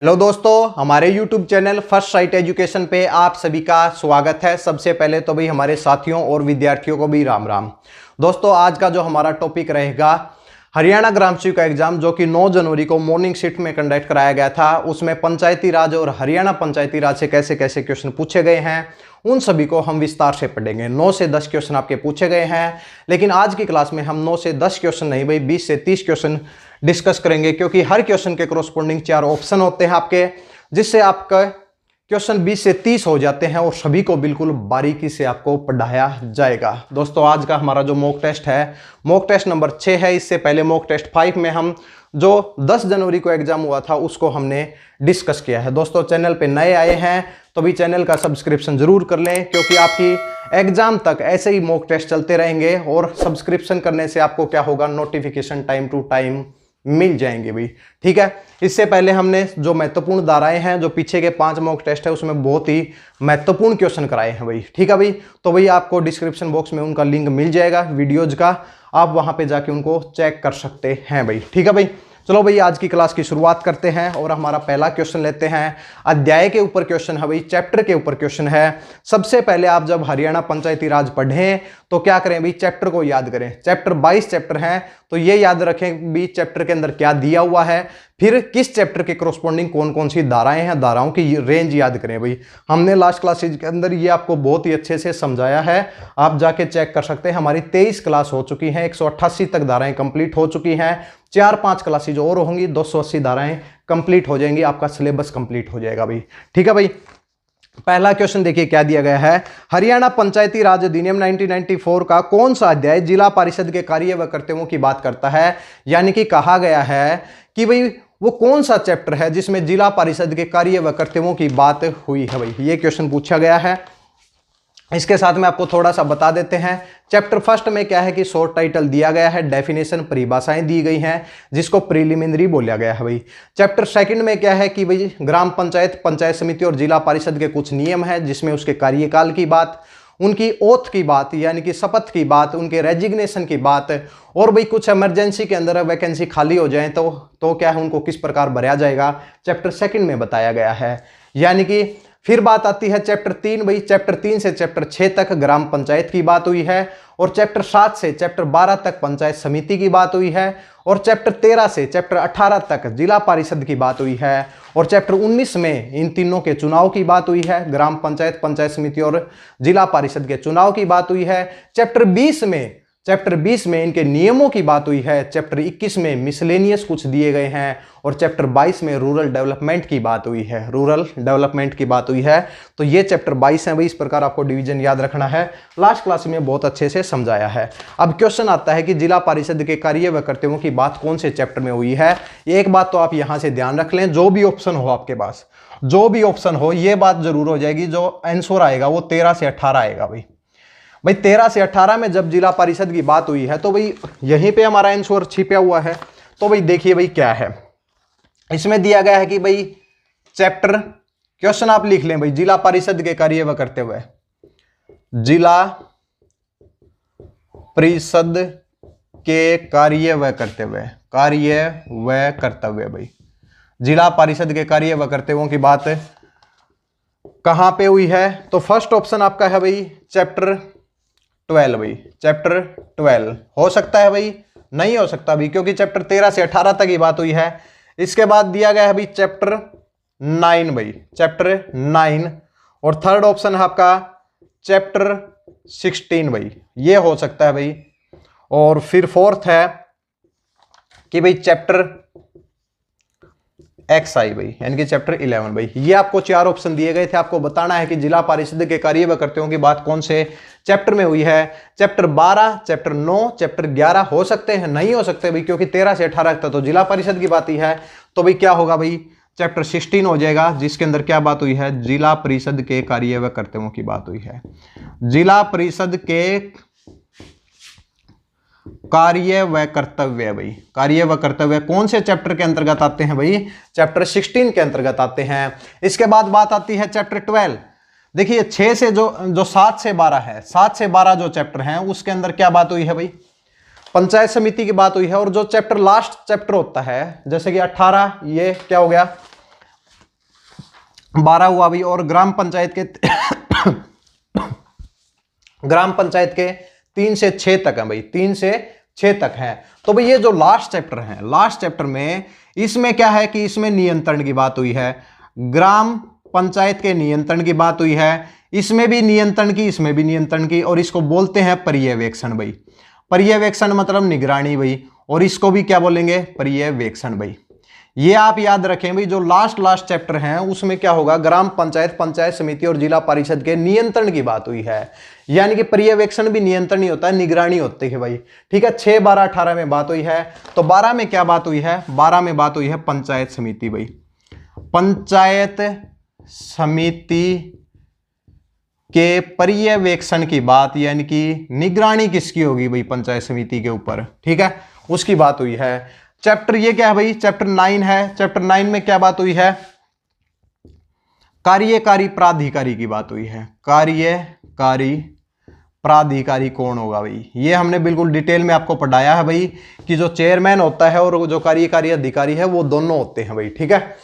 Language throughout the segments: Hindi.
हेलो दोस्तों, हमारे YouTube channel first sight education पे आप सभी का स्वागत है। सबसे पहले तो भाई हमारे साथियों और विद्यार्थियों को भी राम राम। दोस्तों, आज का जो हमारा टॉपिक रहेगा हरियाणा ग्राम सेवक का एग्जाम, जो कि 9 जनवरी को मॉर्निंग शिफ्ट में कंडक्ट कराया गया था। उसमें पंचायती राज और हरियाणा पंचायती राज से कैसे कैसे क्वेश्चन पूछे गए हैं उन सभी को हम विस्तार से पढ़ेंगे। 9 से 10 क्वेश्चन आपके पूछे गए हैं, लेकिन आज की क्लास में हम 9 से 10 क्वेश्चन नहीं भाई 20 से 30 क्वेश्चन डिस्कस करेंगे, क्योंकि हर क्वेश्चन के कोरोस्पोंडिंग 4 ऑप्शन होते हैं आपके, जिससे आपका क्वेश्चन 20 से 30 हो जाते हैं और सभी को बिल्कुल बारीकी से आपको पढ़ाया जाएगा। दोस्तों, आज का हमारा जो मॉक टेस्ट है, मॉक टेस्ट नंबर 6 है। इससे पहले मॉक टेस्ट 5 में हम जो 10 जनवरी को एग्जाम हुआ था उसको हमने डिस्कस किया है। दोस्तों, चैनल पे नए आए हैं तो भी चैनल का सब्सक्रिप्शन जरूर कर लें, क्योंकि आपकी एग्जाम तक ऐसे ही मॉक टेस्ट चलते रहेंगे और सब्सक्रिप्शन करने से आपको क्या होगा, नोटिफिकेशन टाइम टू टाइम मिल जाएंगे भाई। ठीक है, इससे पहले हमने जो महत्वपूर्ण धाराएं हैं, जो पीछे के 5 मॉक टेस्ट है, उसमें बहुत ही महत्वपूर्ण क्वेश्चन कराए हैं भाई। ठीक है भाई, तो भाई आपको डिस्क्रिप्शन बॉक्स में उनका लिंक मिल जाएगा वीडियोज का, आप वहां पे जाके उनको चेक कर सकते हैं भाई। ठीक है भाई, चलो भाई आज की क्लास की शुरुआत करते हैं और हमारा पहला क्वेश्चन लेते हैं। अध्याय के ऊपर क्वेश्चन है भाई, चैप्टर के ऊपर क्वेश्चन है। सबसे पहले आप जब हरियाणा पंचायती राज पढ़ें तो क्या करें भाई, चैप्टर को याद करें। चैप्टर 22 चैप्टर हैं, तो ये याद रखें भी चैप्टर के अंदर क्या दिया हुआ है, फिर किस चैप्टर के कोरोस्पोंडिंग कौन कौन सी धाराएं हैं, धाराओं की रेंज याद करें भाई। हमने लास्ट क्लासेज के अंदर ये आपको बहुत ही अच्छे से समझाया है, आप जाके चेक कर सकते हैं। हमारी 23 क्लास हो चुकी हैं, 188 तक धाराएं कंप्लीट हो चुकी हैं। 4-5 क्लासेज और होंगी, 280 धाराएं कंप्लीट हो जाएंगी, आपका सिलेबस कंप्लीट हो जाएगा भाई। ठीक है भाई, पहला क्वेश्चन देखिए क्या दिया गया है। हरियाणा पंचायती राज अधिनियम 1994 का कौन सा अध्याय जिला परिषद के कार्य व कर्तव्यों की बात करता है। यानी कि कहा गया है कि भाई वो कौन सा चैप्टर है जिसमें जिला परिषद के कार्य व कर्तव्यों की बात हुई है भाई, ये क्वेश्चन पूछा गया है। इसके साथ में आपको थोड़ा सा बता देते हैं। चैप्टर फर्स्ट में क्या है कि शॉर्ट टाइटल दिया गया है, डेफिनेशन परिभाषाएं दी गई हैं, जिसको प्रीलिमिनरी बोला गया है भाई। चैप्टर सेकंड में क्या है कि भाई ग्राम पंचायत, पंचायत समिति और जिला परिषद के कुछ नियम है, जिसमें उसके कार्यकाल की बात, उनकी ओथ की बात यानी कि शपथ की बात, उनके रेजिग्नेशन की बात, और भाई कुछ इमरजेंसी के अंदर वैकेंसी खाली हो जाए तो क्या है उनको किस प्रकार भरा जाएगा, चैप्टर सेकंड में बताया गया है। यानी कि फिर बात आती है चैप्टर 3 भाई। चैप्टर 3 से चैप्टर 6 तक ग्राम पंचायत की बात हुई है, और चैप्टर 7 से चैप्टर 12 तक पंचायत समिति की बात हुई है, और चैप्टर 13 से चैप्टर 18 तक जिला परिषद की बात हुई है, और चैप्टर 19 में इन तीनों के चुनाव की बात हुई है, ग्राम पंचायत, पंचायत समिति और जिला परिषद के चुनाव की बात हुई है। चैप्टर 20 में इनके नियमों की बात हुई है। चैप्टर 21 में मिसलेनियस कुछ दिए गए हैं, और चैप्टर 22 में रूरल डेवलपमेंट की बात हुई है, रूरल डेवलपमेंट की बात हुई है। तो ये चैप्टर 22 है भाई, इस प्रकार आपको डिवीजन याद रखना है। लास्ट क्लास में बहुत अच्छे से समझाया है। अब क्वेश्चन आता है कि जिला परिषद के कार्य व कर्तव्यों की बात कौन से चैप्टर में हुई है। एक बात तो आप यहां से ध्यान रख लें, जो भी ऑप्शन हो आपके पास, जो भी ऑप्शन हो, ये बात जरूर हो जाएगी, जो आंसर आएगा वो 13 से 18 आएगा भाई। 13 से 18 में जब जिला परिषद की बात हुई है तो भाई यहीं पे हमारा आंसर छिपा हुआ है। तो भाई देखिए भाई क्या है, इसमें दिया गया है कि भाई चैप्टर, क्वेश्चन आप लिख लें भाई, जिला परिषद के कार्य व कर्तव्य, जिला परिषद के कार्य व कर्तव्य, कार्य व कर्तव्य भाई। जिला परिषद के कार्य व कर्तव्यों की बात कहां पे हुई है, तो फर्स्ट ऑप्शन आपका है भाई चैप्टर 12 भाई। चैप्टर 12 हो सकता है भाई, नहीं हो सकता भी, क्योंकि चैप्टर 13 से 18 तक की बात हुई है। इसके बाद दिया गया है भाई चैप्टर 9 भाई, चैप्टर 9, और थर्ड ऑप्शन है आपका चैप्टर 16 भाई, ये हो सकता है भाई। और फिर फोर्थ है कि भाई चैप्टर एक्स आई भाई, यानी कि चैप्टर 11 भाई। ये आपको 4 ऑप्शन दिए गए थे, आपको बताना है कि जिला परिषद के कार्य व कर्तव्यों की बात कौन से चैप्टर में हुई है। चैप्टर 12, चैप्टर 9, चैप्टर 11 हो सकते हैं, नहीं हो सकते भाई, क्योंकि 13 से 18 तक तो जिला परिषद की बात ही है। तो भाई क्या होगा भाई, चैप्टर 16 हो जाएगा, जिसके अंदर क्या बात हुई है, जिला परिषद के कार्य व कर्तव्यों की बात हुई है। जिला परिषद के कार्य व कर्तव्य भाई, कार्य व कर्तव्य कौन से चैप्टर के अंतर्गत आते हैं भाई, चैप्टर 16 के अंतर्गत आते हैं। इसके बाद बात आती है चैप्टर 12। देखिए 6 से जो 7 से 12 है, 7 से 12 जो चैप्टर हैं उसके अंदर क्या बात हुई है भाई, पंचायत समिति की बात हुई है। और जो चैप्टर लास्ट चैप्टर होता है, जैसे कि 18, ये क्या हो गया, 12 हुआ भाई। और ग्राम पंचायत के ग्राम पंचायत के 3 से 6 तक है भाई, 3 से 6 तक है। तो भाई ये जो लास्ट चैप्टर है, लास्ट चैप्टर में इसमें क्या है कि इसमें नियंत्रण की बात हुई है, ग्राम पंचायत के नियंत्रण की बात हुई है, इसमें भी नियंत्रण की, इसमें भी नियंत्रण की, और इसको बोलते हैं पर्यवेक्षण भाई। पर्यवेक्षण मतलब निगरानी भाई, और इसको भी क्या बोलेंगे, पर्यवेक्षण भाई। ये आप याद रखें भाई, जो लास्ट चैप्टर हैं उसमें क्या होगा, ग्राम पंचायत, पंचायत समिति और जिला परिषद के नियंत्रण की बात हुई है। यानी कि पर्यवेक्षण भी नियंत्रण ही होता है, निगरानी होती है भाई। ठीक है, 6, 12, 18 में बात हुई है। तो 12 में क्या बात हुई है, 12 में बात हुई है पंचायत समिति भाई। पंचायत समिति के पर्यवेक्षण की बात, यानी कि निगरानी किसकी होगी भाई, पंचायत समिति के ऊपर। ठीक है, उसकी बात हुई है। चैप्टर ये क्या है भाई, चैप्टर 9 है। चैप्टर 9 में क्या बात हुई है, कार्यकारी प्राधिकारी की बात हुई है। कार्यकारी प्राधिकारी कौन होगा भाई, ये हमने बिल्कुल डिटेल में आपको पढ़ाया है भाई, कि जो चेयरमैन होता है और जो कार्यकारी अधिकारी है वो दोनों होते हैं भाई। ठीक है,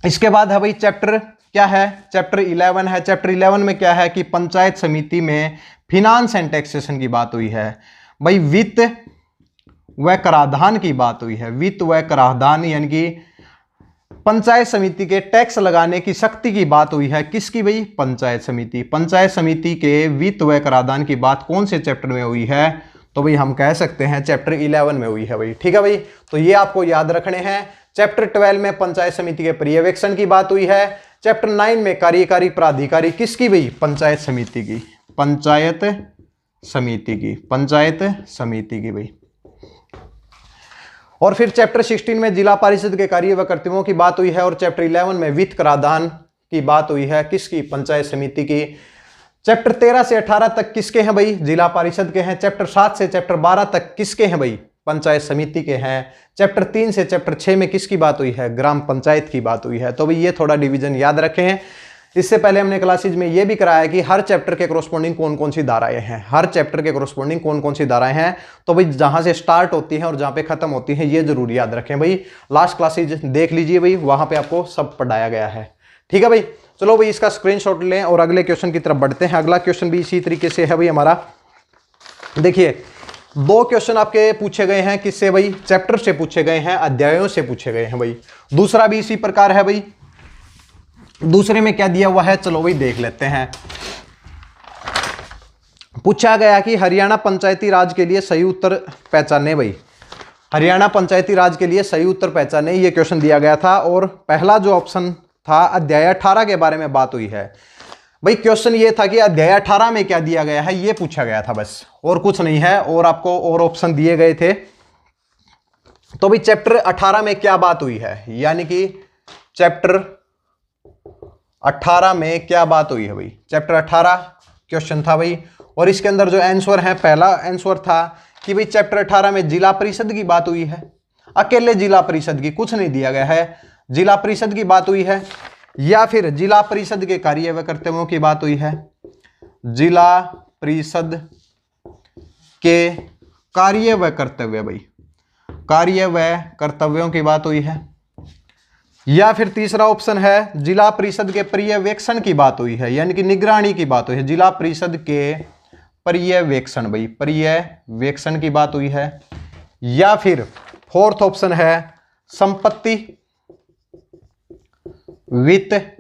इसके बाद है भाई चैप्टर क्या है, चैप्टर 11 है। चैप्टर 11 में क्या है कि पंचायत समिति में फिनांस एंड टैक्सेशन की बात हुई है भाई। वित्त व कराधान की बात हुई है। वित्त व कराधान यानी कि पंचायत समिति के टैक्स लगाने की शक्ति की बात हुई है। किसकी भाई, पंचायत समिति। पंचायत समिति के वित्त व कराधान की बात कौन से चैप्टर में हुई है, तो भाई हम कह सकते हैं चैप्टर 11 में हुई है भाई। ठीक है भाई, तो ये आपको याद रखने हैं। चैप्टर 12 में पंचायत समिति के पर्यवेक्षण की बात हुई है। चैप्टर 9 में कार्यकारी प्राधिकारी किसकी भाई, पंचायत समिति की, पंचायत समिति की, पंचायत समिति की भाई। और फिर चैप्टर 16 में जिला परिषद के कार्य व कर्तव्यों की बात हुई है। और चैप्टर 11 में वित्त कराधान की बात हुई है, किसकी, पंचायत समिति की। चैप्टर 13 से 18 तक किसके हैं भाई, जिला परिषद के हैं। चैप्टर 7 से चैप्टर 12 तक किसके हैं भाई, पंचायत समिति के हैं। चैप्टर 3 से चैप्टर 6 में किसकी बात हुई है, ग्राम पंचायत की बात हुई है। तो भाई ये थोड़ा डिवीजन याद रखें। इससे पहले हमने क्लासेज में ये भी कराया कि हर चैप्टर के कोरस्पॉन्डिंग कौन कौन सी धाराएं हैं, हर चैप्टर के कोरस्पॉन्डिंग कौन कौन सी धाराएं हैं। तो भाई जहां से स्टार्ट होती हैं और जहां पे खत्म होती हैं ये जरूर याद रखें भाई। लास्ट क्लासेज देख लीजिए भाई, वहां पे आपको सब पढ़ाया गया है। ठीक है भाई, चलो भाई इसका स्क्रीनशॉट लें और अगले क्वेश्चन की तरफ बढ़ते हैं। अगला क्वेश्चन भी इसी तरीके से है भाई हमारा। देखिए 2 क्वेश्चन आपके पूछे गए हैं, किससे भाई, चैप्टर से पूछे गए हैं, अध्यायों से पूछे गए हैं भाई। दूसरा भी इसी प्रकार है भाई। दूसरे में क्या दिया हुआ है, चलो भाई देख लेते हैं। पूछा गया कि हरियाणा पंचायती राज के लिए सही उत्तर पहचाने भाई। हरियाणा पंचायती राज के लिए सही उत्तर पहचाने, ये क्वेश्चन दिया गया था। और पहला जो ऑप्शन था अध्याय 18 के बारे में बात हुई है भाई। क्वेश्चन ये था कि अध्याय 18 में क्या दिया गया है, ये पूछा गया था बस, और कुछ नहीं है। और आपको और ऑप्शन दिए गए थे। तो भाई चैप्टर 18 में क्या बात हुई है, यानी कि चैप्टर 18 में क्या बात हुई है भाई। चैप्टर 18 क्वेश्चन था भाई। और इसके अंदर जो आंसर है, पहला आंसर था कि भाई चैप्टर 18 में जिला परिषद की बात हुई है। अकेले जिला परिषद की, कुछ नहीं दिया गया है, जिला परिषद की बात हुई है। या फिर जिला परिषद के कार्य व कर्तव्यों की बात हुई है, जिला परिषद के कार्य व कर्तव्य भाई, कार्य व कर्तव्यों की बात हुई है। या फिर तीसरा ऑप्शन है जिला परिषद के पर्यवेक्षण की बात हुई है, यानी कि निगरानी की बात हुई है, जिला परिषद के पर्यवेक्षण भाई, पर्यवेक्षण की बात हुई है। या फिर फोर्थ ऑप्शन है संपत्ति, वित्त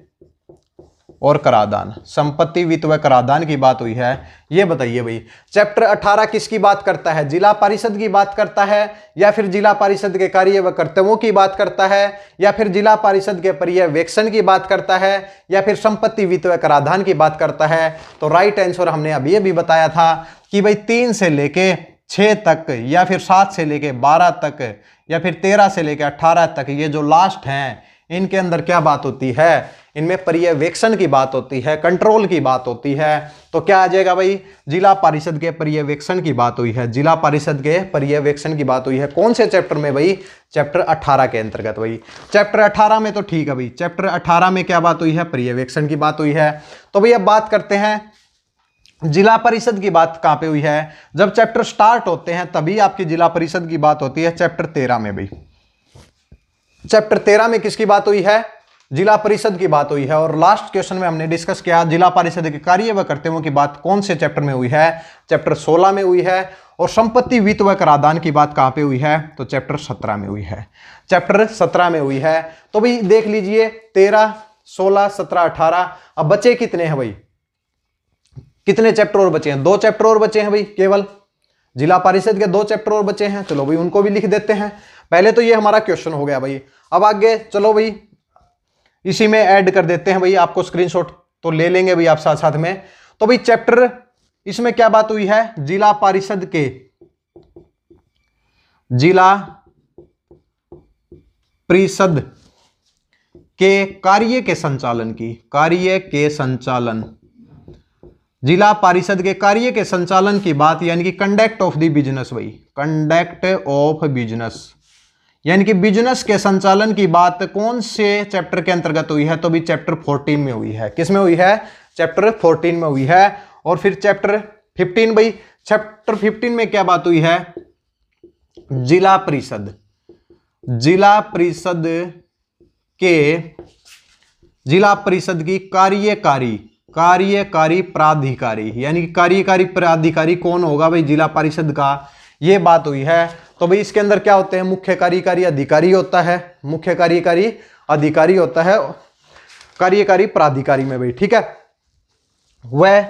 और कराधान, संपत्ति, वित्त व कराधान की बात हुई है। ये बताइए भाई चैप्टर 18 किसकी बात करता है, जिला परिषद की बात करता है, या फिर जिला परिषद के कार्य व कर्तव्यों की बात करता है, या फिर जिला परिषद के पर्यवेक्षण की बात करता है, या फिर संपत्ति, वित्त व कराधान की बात करता है। तो राइट आंसर हमने अभी बताया था कि भाई 3 से लेके 6 तक, या फिर 7 से लेके 12 तक, या फिर 13 से लेके 18 तक, ये जो लास्ट हैं इनके अंदर क्या बात होती है, इनमें पर्यवेक्षण की बात होती है, कंट्रोल की बात होती है। तो क्या आ जाएगा भाई, जिला परिषद के पर्यवेक्षण की बात हुई है, जिला परिषद के पर्यवेक्षण की बात हुई है। कौन से चैप्टर में भाई, चैप्टर 18 के अंतर्गत भाई। चैप्टर 18 में तो ठीक है भाई, चैप्टर 18 में क्या बात हुई है, पर्यवेक्षण की बात हुई है। तो भाई अब बात करते हैं जिला परिषद की बात कहां पे हुई है। जब चैप्टर स्टार्ट होते हैं तभी आपकी जिला परिषद की बात होती है, चैप्टर 13 में भाई। चैप्टर 13 में किसकी बात हुई है, जिला परिषद की बात हुई है। और लास्ट क्वेश्चन में हमने डिस्कस किया जिला परिषद के कार्य व कर्तव्यों की बात कौन से चैप्टर में हुई है, चैप्टर 16 में हुई है। और संपत्ति वित्त व कराधान की बात कहां पे हुई है, तो चैप्टर 17 में हुई है, चैप्टर 17 में हुई है। तो भाई देख लीजिए 13, 16, 17, 18। अब बचे कितने हैं भाई, कितने चैप्टर और बचे हैं, 2 चैप्टर और बचे हैं भाई, केवल जिला परिषद के 2 चैप्टर और बचे हैं। चलो भाई उनको भी लिख देते हैं। पहले तो ये हमारा क्वेश्चन हो गया भाई। अब आगे चलो भाई इसी में ऐड कर देते हैं भाई, आपको स्क्रीनशॉट तो ले लेंगे भाई आप साथ साथ में। तो भाई चैप्टर इसमें क्या बात हुई है, जिला परिषद के, जिला परिषद के कार्य के संचालन की, कार्य के संचालन, जिला परिषद के कार्य के संचालन की बात यानी कि कंडक्ट ऑफ द बिजनेस भाई, कंडक्ट ऑफ बिजनेस यानी कि बिजनेस के संचालन की बात कौन से चैप्टर के अंतर्गत हुई है, तो भी चैप्टर 14 में हुई है। किस में हुई है, चैप्टर 14 में हुई है। और फिर चैप्टर 15 भाई, चैप्टर 15 में क्या बात हुई है, जिला परिषद, जिला परिषद के, जिला परिषद की कार्यकारी, कार्यकारी प्राधिकारी यानी कि कार्यकारी प्राधिकारी कौन होगा भाई, जिला परिषद का, ये बात हुई है। तो भाई इसके अंदर क्या होते हैं, मुख्य कार्यकारी अधिकारी होता है, मुख्य कार्यकारी अधिकारी होता है कार्यकारी प्राधिकारी में भाई, ठीक है। वह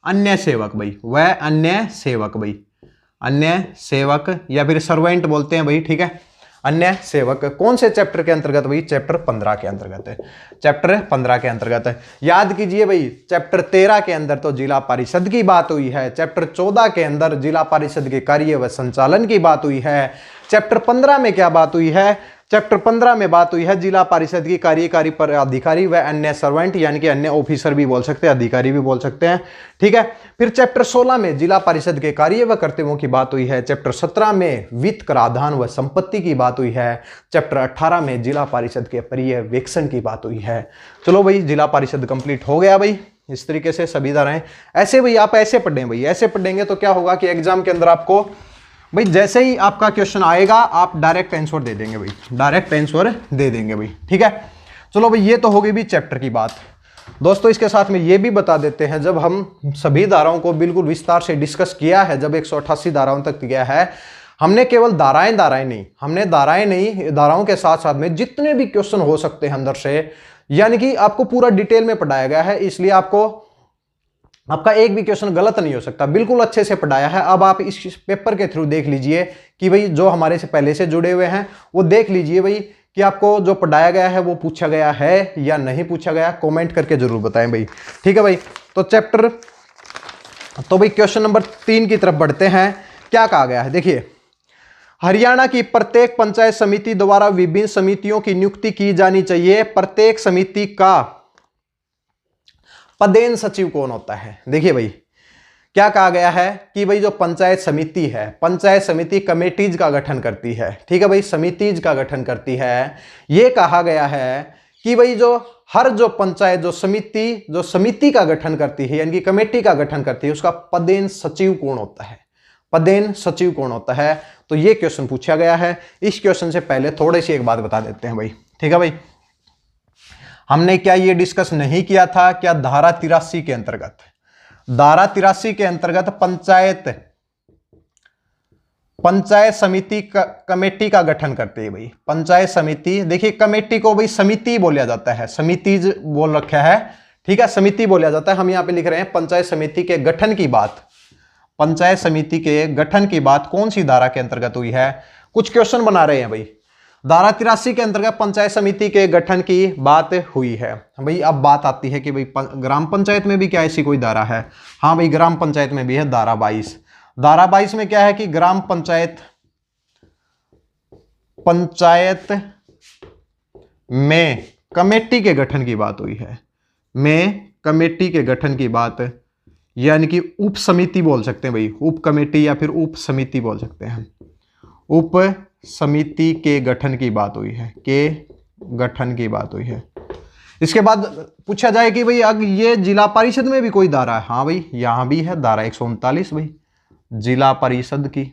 अन्य सेवक भाई, वह अन्य सेवक भाई, अन्य सेवक या फिर सर्वेंट बोलते हैं भाई, ठीक है। अन्य सेवक कौन से चैप्टर के अंतर्गत भाई, चैप्टर 15 के अंतर्गत है, चैप्टर 15 के अंतर्गत है। याद कीजिए भाई चैप्टर 13 के अंदर तो जिला परिषद की बात हुई है, चैप्टर 14 के अंदर जिला परिषद के कार्य व संचालन की बात हुई है। चैप्टर 15 में क्या बात हुई है, चैप्टर 15 में बात हुई है जिला परिषद की कार्यकारी अधिकारी व अन्य सर्वेंट यानी कि अन्य ऑफिसर भी बोल सकते हैं, अधिकारी भी बोल सकते हैं, ठीक है। फिर चैप्टर 16 में जिला परिषद के कार्य व कर्तव्यों की बात हुई है। चैप्टर 17 में वित्त, कराधान व संपत्ति की बात हुई है। चैप्टर 18 में जिला परिषद के पर्यवेक्षण की बात हुई है। चलो भाई जिला परिषद कंप्लीट हो गया भाई। इस तरीके से सभी धाराएं ऐसे भाई आप ऐसे पढ़ें भाई, ऐसे पढ़ेंगे तो क्या होगा कि एग्जाम के अंदर आपको भाई जैसे ही आपका क्वेश्चन आएगा आप डायरेक्ट आंसर दे देंगे भाई, डायरेक्ट आंसर दे देंगे भाई, ठीक है। चलो भाई ये तो हो गई भी चैप्टर की बात। दोस्तों इसके साथ में ये भी बता देते हैं, जब हम सभी धाराओं को बिल्कुल विस्तार से डिस्कस किया है, जब 188 धाराओं तक गया है, हमने केवल धाराएं नहीं, हमने धाराएं नहीं, धाराओं के साथ साथ में जितने भी क्वेश्चन हो सकते हैं अंदर से, यानी कि आपको पूरा डिटेल में पढ़ाया गया है। इसलिए आपको आपका एक भी क्वेश्चन गलत नहीं हो सकता, बिल्कुल अच्छे से पढ़ाया है। अब आप इस पेपर के थ्रू देख लीजिए कि भाई जो हमारे से पहले से जुड़े हुए हैं वो देख लीजिए भाई कि आपको जो पढ़ाया गया है वो पूछा गया है या नहीं पूछा गया, कमेंट करके जरूर बताएं भाई, ठीक है भाई। तो चैप्टर, तो भाई क्वेश्चन नंबर 3 की तरफ बढ़ते हैं। क्या कहा गया है, देखिए, हरियाणा की प्रत्येक पंचायत समिति द्वारा विभिन्न समितियों की नियुक्ति की जानी चाहिए। प्रत्येक समिति का पदेन सचिव कौन होता है। देखिए भाई क्या कहा गया है कि भाई जो पंचायत समिति है, पंचायत समिति कमेटीज का गठन करती है, ठीक है भाई, समितिज का गठन करती है। ये कहा गया है कि भाई जो हर जो पंचायत जो समिति का गठन करती है यानी कि कमेटी का गठन करती है, उसका पदेन सचिव कौन होता है, पदेन सचिव कौन होता है। तो ये क्वेश्चन पूछा गया है। इस क्वेश्चन से पहले थोड़ी सी एक बात बता देते हैं भाई, ठीक है भाई। हमने क्या ये डिस्कस नहीं किया था, क्या धारा 83 के अंतर्गत, धारा 83 के अंतर्गत पंचायत समिति कमेटी का गठन करते हैं भाई। पंचायत समिति, देखिए कमेटी को भाई समिति बोला जाता है, समितिज बोल रखा है, ठीक है, समिति बोला जाता है। हम यहां पे लिख रहे हैं पंचायत समिति के गठन की बात, पंचायत समिति के गठन की बात कौन सी धारा के अंतर्गत हुई है। कुछ क्वेश्चन बना रहे हैं भाई, धारा 83 के अंतर्गत पंचायत समिति के गठन की बात हुई है भाई। अब बात आती है कि भाई ग्राम पंचायत में भी क्या ऐसी कोई धारा है। हाँ भाई ग्राम पंचायत में भी है, धारा 22। धारा 22 में क्या है कि ग्राम पंचायत में कमेटी के गठन की बात हुई है, में कमेटी के गठन की बात, यानी कि उप समिति बोल सकते हैं भाई, उप कमेटी या फिर उप समिति बोल सकते हैं, उप समिति के गठन की बात हुई है, के गठन की बात हुई है। इसके बाद पूछा जाए कि भाई अगर ये जिला परिषद में भी कोई धारा है। हाँ भाई यहां भी है धारा 139 भाई, जिला परिषद की,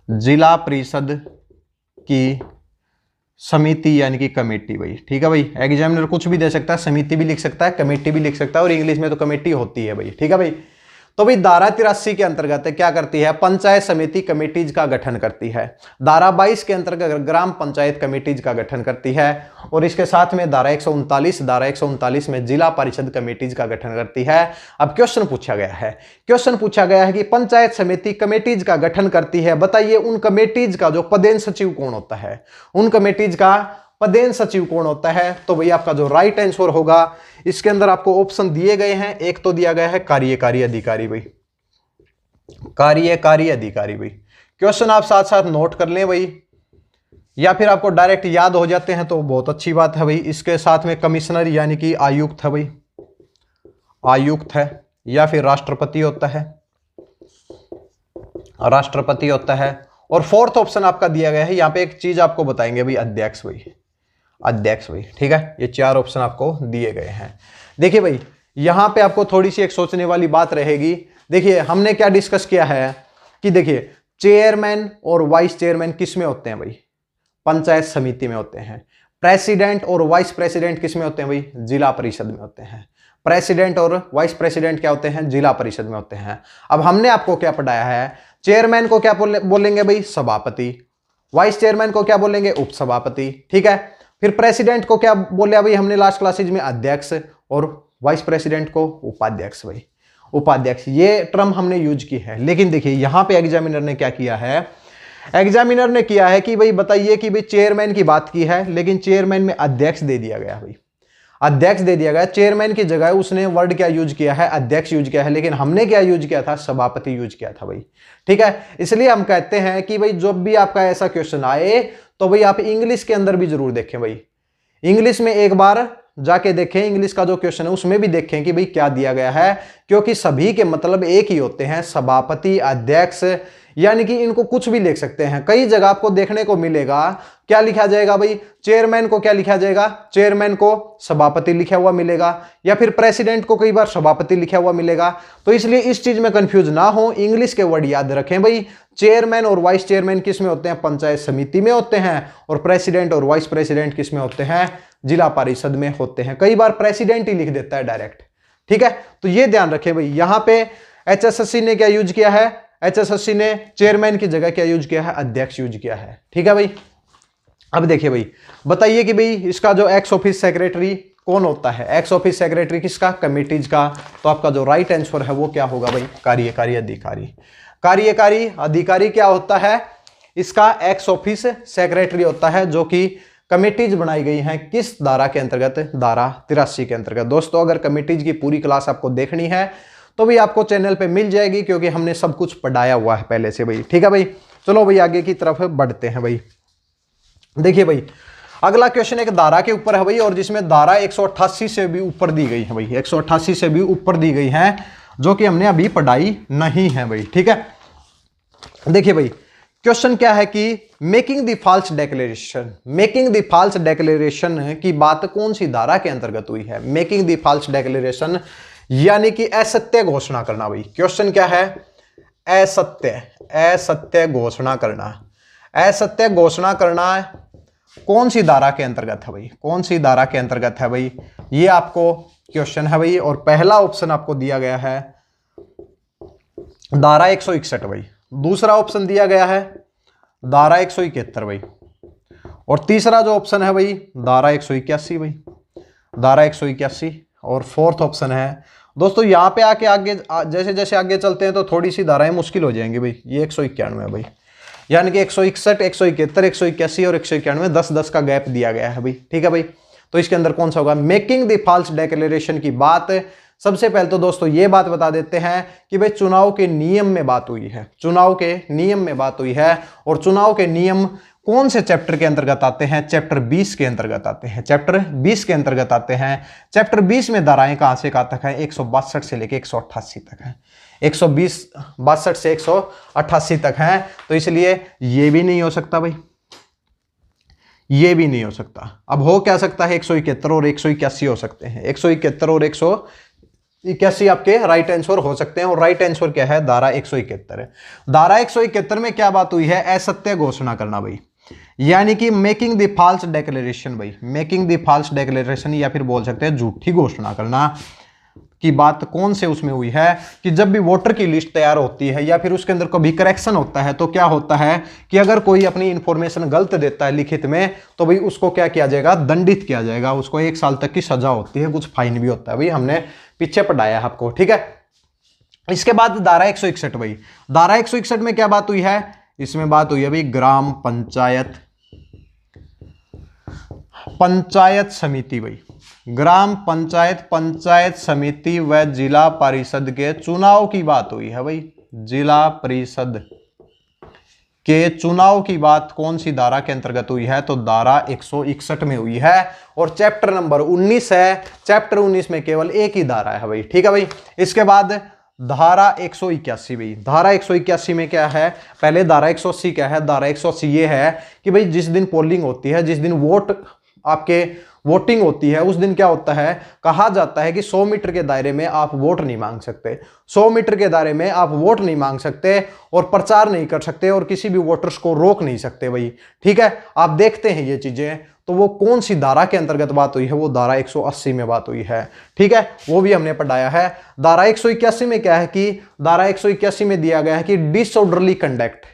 जिला परिषद की समिति यानी कि कमेटी भाई। ठीक है भाई, एग्जामिनर कुछ भी दे सकता है, समिति भी लिख सकता है, कमेटी भी लिख सकता है, और इंग्लिश में तो कमेटी होती है भाई। ठीक है भाई, तो भाई धारा 83 के अंतर्गत क्या करती है, पंचायत समिति कमेटीज का गठन करती है। धारा 22 के अंतर्गत ग्राम पंचायत कमेटीज का गठन करती है, और इसके साथ में धारा 139 में जिला परिषद कमेटीज का गठन करती है। अब क्वेश्चन पूछा गया है कि पंचायत समिति कमेटीज का गठन करती है, बताइए उन कमेटीज का जो पदेन सचिव कौन होता है, उन कमेटीज का पदेन सचिव कौन होता है। तो भाई आपका जो राइट आंसर होगा, इसके अंदर आपको ऑप्शन दिए गए हैं। एक तो दिया गया है कार्यकारी अधिकारी भाई, कार्यकारी अधिकारी भाई। क्वेश्चन आप साथ साथ नोट कर लें भाई, या फिर आपको डायरेक्ट याद हो जाते हैं तो बहुत अच्छी बात है भाई। इसके साथ में कमिश्नर यानी कि आयुक्त है भाई, आयुक्त है, या फिर राष्ट्रपति होता है, राष्ट्रपति होता है। और फोर्थ ऑप्शन आपका दिया गया है, यहां पे एक चीज आपको बताएंगे भाई, अध्यक्ष भाई, अध्यक्ष भाई। ठीक है, ये चार ऑप्शन आपको दिए गए हैं। देखिए भाई, यहां पे आपको थोड़ी सी एक सोचने वाली बात रहेगी। देखिए हमने क्या डिस्कस किया है कि देखिए चेयरमैन और वाइस चेयरमैन किस में होते हैं भाई, पंचायत समिति में होते हैं। प्रेसिडेंट और वाइस प्रेसिडेंट किस में होते हैं भाई, जिला परिषद में होते हैं। प्रेसिडेंट और वाइस प्रेसिडेंट क्या होते हैं, जिला परिषद में होते हैं। अब हमने आपको क्या पढ़ाया है, चेयरमैन को क्या बोलेंगे भाई, सभापति। वाइस चेयरमैन को क्या बोलेंगे, उपसभापति। ठीक है, फिर प्रेसिडेंट को क्या बोले भाई हमने लास्ट क्लासेज में, अध्यक्ष। और वाइस प्रेसिडेंट को उपाध्यक्ष भाई, उपाध्यक्ष। ये टर्म हमने यूज की है। लेकिन देखिए यहां पे एग्जामिनर ने क्या किया है, एग्जामिनर ने किया है कि भाई बताइए कि भाई चेयरमैन की बात की है, लेकिन चेयरमैन में अध्यक्ष दे दिया गया भाई, अध्यक्ष दे दिया गया। चेयरमैन की जगह उसने वर्ड क्या यूज किया है, अध्यक्ष यूज किया है, लेकिन हमने क्या यूज किया था, सभापति यूज किया था भाई। ठीक है, इसलिए हम कहते हैं कि भाई जब भी आपका ऐसा क्वेश्चन आए तो भाई आप इंग्लिश के अंदर भी जरूर देखें भाई, इंग्लिश में एक बार जाके देखें, इंग्लिश का जो क्वेश्चन है उसमें भी देखें कि भाई क्या दिया गया है, क्योंकि सभी के मतलब एक ही होते हैं, सभापति, अध्यक्ष, यानी कि इनको कुछ भी लिख सकते हैं। कई जगह आपको देखने को मिलेगा क्या लिखा जाएगा भाई, चेयरमैन को क्या लिखा जाएगा, चेयरमैन को सभापति लिखा हुआ मिलेगा, या फिर प्रेसिडेंट को कई बार सभापति लिखा हुआ मिलेगा। तो इसलिए इस चीज में कंफ्यूज ना हो, इंग्लिश के वर्ड याद रखें भाई। चेयरमैन और वाइस चेयरमैन किस में होते हैं, पंचायत समिति में होते हैं, और प्रेसिडेंट और वाइस प्रेसिडेंट किस में होते हैं, जिला परिषद में होते हैं। कई बार प्रेसिडेंट ही लिख देता है डायरेक्ट। ठीक है, तो ये ध्यान रखें भाई। यहां पे एचएसएससी ने क्या यूज किया है, एचएसएससी ने चेयरमैन की जगह क्या यूज किया है, अध्यक्ष यूज किया है। ठीक है भाई, अब देखिए भाई, बताइए कि भाई इसका जो एक्स ऑफिस सेक्रेटरी कौन होता है, एक्स ऑफिस सेक्रेटरी किसका, कमेटीज का। तो आपका जो राइट आंसर है वो क्या होगा भाई, कार्यकारी अधिकारी। कार्यकारी अधिकारी क्या होता है, इसका एक्स ऑफिस सेक्रेटरी होता है, जो कि कमेटीज बनाई गई हैं किस धारा के अंतर्गत, धारा 83 के अंतर्गत। दोस्तों अगर कमेटीज की पूरी क्लास आपको देखनी है तो भी आपको चैनल पे मिल जाएगी, क्योंकि हमने सब कुछ पढ़ाया हुआ है पहले से भाई। ठीक है भाई, चलो भाई आगे की तरफ बढ़ते हैं भाई। देखिए भाई, अगला क्वेश्चन एक धारा के ऊपर है भाई, और जिसमें धारा 188 से भी ऊपर दी गई है भाई, 188 से भी ऊपर दी गई है, जो कि हमने अभी पढ़ाई नहीं है भाई। ठीक है, देखिए भाई क्वेश्चन क्या है कि making the false declaration, making the false declaration की बात कौन सी धारा के अंतर्गत हुई है। मेकिंग द फॉल्स डिक्लेरेशन यानी कि असत्य घोषणा करना भाई। क्वेश्चन क्या है, असत्य, असत्य घोषणा करना। असत्य घोषणा करना कौन सी धारा के अंतर्गत है भाई, कौन सी धारा के अंतर्गत है भाई, ये आपको क्वेश्चन है भाई। और पहला ऑप्शन आपको दिया गया है धारा 161 भाई, दूसरा ऑप्शन दिया गया है धारा 171 भाई, और तीसरा जो ऑप्शन है भाई धारा 181 भाई, धारा 181। और फोर्थ ऑप्शन है दोस्तों, यहां पे आके आगे जैसे जैसे आगे चलते हैं तो थोड़ी सी धाराएं मुश्किल हो जाएंगी भाई। ये 191 है भाई, यानी कि 161, 171, 181 और 191, 10-10 का गैप दिया गया है भाई। ठीक है भाई, तो इसके अंदर कौन सा होगा, मेकिंग द फॉल्स डिक्लेरेशन की बात। सबसे पहले तो दोस्तों ये बात बता देते हैं कि भाई चुनाव के नियम में बात हुई है, चुनाव के नियम में बात हुई है। और चुनाव के नियम कौन से चैप्टर के अंतर्गत आते हैं, चैप्टर 20 के अंतर्गत आते हैं, चैप्टर 20 के अंतर्गत आते हैं। चैप्टर 20 में धाराएं कहां से कहां तक है, 162 से लेकर 188 तक है, 162 से 188 तक है। तो इसलिए ये भी नहीं हो सकता भाई, ये भी नहीं हो सकता। अब हो क्या सकता है, 171 और 181 हो सकते हैं, 171 और 181 आपके राइट आंसर हो सकते हैं। और राइट आंसर क्या है, धारा 171 है। धारा 171 में क्या बात हुई है, असत्य घोषणा करना भाई। यानी कि मेकिंग द फॉल्स डेक्लेरेशन भाई, मेकिंग द फॉल्स डेक्लेरेशन या फिर बोल सकते हैं झूठी घोषणा करना की बात कौन से उसमें हुई है कि जब भी वोटर की लिस्ट तैयार होती है या फिर उसके अंदर कभी करेक्शन होता है तो क्या होता है कि अगर कोई अपनी इंफॉर्मेशन गलत देता है लिखित में तो भाई उसको क्या किया जाएगा, दंडित किया जाएगा, उसको 1 साल तक की सजा होती है, कुछ फाइन भी होता है भाई, हमने पीछे पढ़ाया है आपको, ठीक है। इसके बाद धारा 161 भाई, धारा 161 में क्या बात हुई है, इसमें बात हुई है भाई ग्राम पंचायत, पंचायत समिति भाई, ग्राम पंचायत, पंचायत समिति व जिला परिषद के चुनाव की बात हुई है भाई, जिला परिषद के चुनाव की बात कौन सी धारा के अंतर्गत हुई है, तो धारा 161 में हुई है और चैप्टर नंबर 19 है, चैप्टर 19 में केवल एक ही धारा है भाई, ठीक है भाई। इसके बाद धारा 181 भाई, धारा 181 में क्या है, पहले धारा 180 क्या है, धारा 180 ये है कि भाई जिस दिन पोलिंग होती है, जिस दिन वोट आपके वोटिंग होती है उस दिन क्या होता है, कहा जाता है कि 100 मीटर के दायरे में आप वोट नहीं मांग सकते, 100 मीटर के दायरे में आप वोट नहीं मांग सकते और प्रचार नहीं कर सकते और किसी भी वोटर्स को रोक नहीं सकते भाई, ठीक है। आप देखते हैं ये चीजें, तो वो कौन सी धारा के अंतर्गत बात हुई है, वो धारा 180 में बात हुई है, ठीक है, वो भी हमने पढ़ाया है। धारा 181 में क्या है कि धारा 181 में दिया गया है कि डिसऑर्डरली कंडक्ट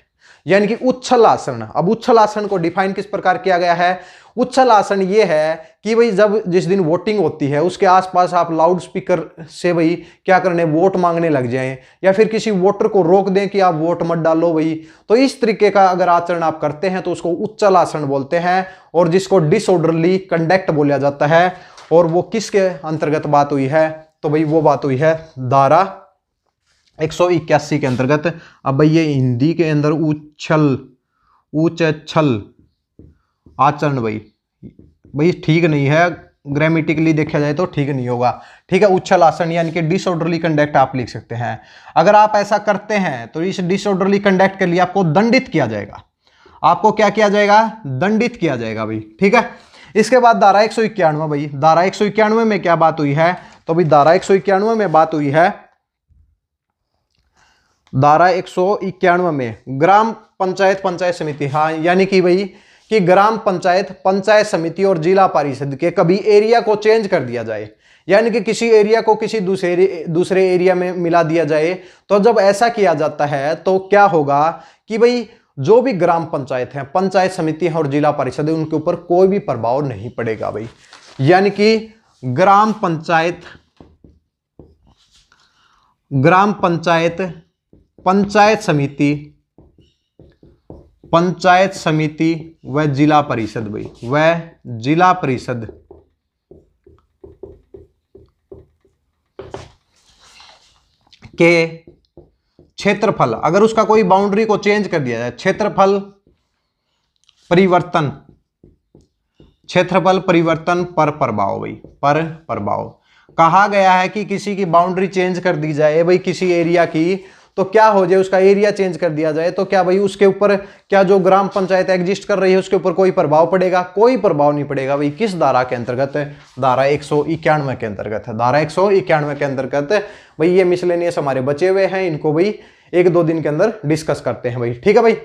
यानी कि उच्छल आसन। अब उच्छल आसन को डिफाइन किस प्रकार किया गया है, उच्छल आसन ये है कि भाई जब जिस दिन वोटिंग होती है उसके आसपास आप लाउड स्पीकर से भाई क्या करने, वोट मांगने लग जाएं या फिर किसी वोटर को रोक दें कि आप वोट मत डालो भाई, तो इस तरीके का अगर आचरण आप करते हैं तो उसको उच्छल आसन बोलते हैं और जिसको डिसऑर्डरली कंडक्ट बोला जाता है। और वो किसके अंतर्गत बात हुई है, तो भाई वो बात हुई है धारा 181 के अंतर्गत। अब भाई ये हिंदी के अंदर उच्छल आचरण भाई ठीक नहीं है, ग्रामेटिकली देखा जाए तो ठीक नहीं होगा, ठीक है। उच्छल आसन यानी कि डिसऑर्डरली कंडक्ट आप लिख सकते हैं। अगर आप ऐसा करते हैं तो इस डिसऑर्डरली कंडक्ट के लिए आपको दंडित किया जाएगा, आपको क्या किया जाएगा, दंडित किया जाएगा भाई, ठीक है। इसके बाद धारा 191 भाई, धारा 191 में क्या बात हुई है, तो भाई धारा 191 में बात हुई है, धारा 191 में ग्राम पंचायत, पंचायत समिति, हाँ यानी कि भाई कि ग्राम पंचायत, पंचायत समिति और जिला परिषद के कभी एरिया को चेंज कर दिया जाए, यानी कि किसी एरिया को किसी दूसरे एरिया में मिला दिया जाए, तो जब ऐसा किया जाता है तो क्या होगा कि भाई जो भी ग्राम पंचायत है, पंचायत समिति है और जिला परिषद है उनके ऊपर कोई भी प्रभाव नहीं पड़ेगा भाई। यानी कि ग्राम पंचायत, ग्राम पंचायत, पंचायत समिति, पंचायत समिति व जिला परिषद भाई, व जिला परिषद के क्षेत्रफल, अगर उसका कोई बाउंड्री को चेंज कर दिया जाए, क्षेत्रफल परिवर्तन, क्षेत्रफल परिवर्तन पर प्रभाव भाई, पर प्रभाव कहा गया है कि किसी की बाउंड्री चेंज कर दी जाए भाई किसी एरिया की, तो क्या हो जाए, उसका एरिया चेंज कर दिया जाए तो क्या भाई उसके ऊपर क्या जो ग्राम पंचायत एग्जिस्ट कर रही है उसके ऊपर कोई प्रभाव पड़ेगा, कोई प्रभाव नहीं पड़ेगा भाई। किस धारा के अंतर्गत है, धारा 191 के अंतर्गत है, धारा 191 के अंतर्गत भाई। ये मिसलेनियस हमारे बचे हुए हैं, इनको भाई 1-2 दिन के अंदर डिस्कस करते हैं भाई, ठीक है भाई।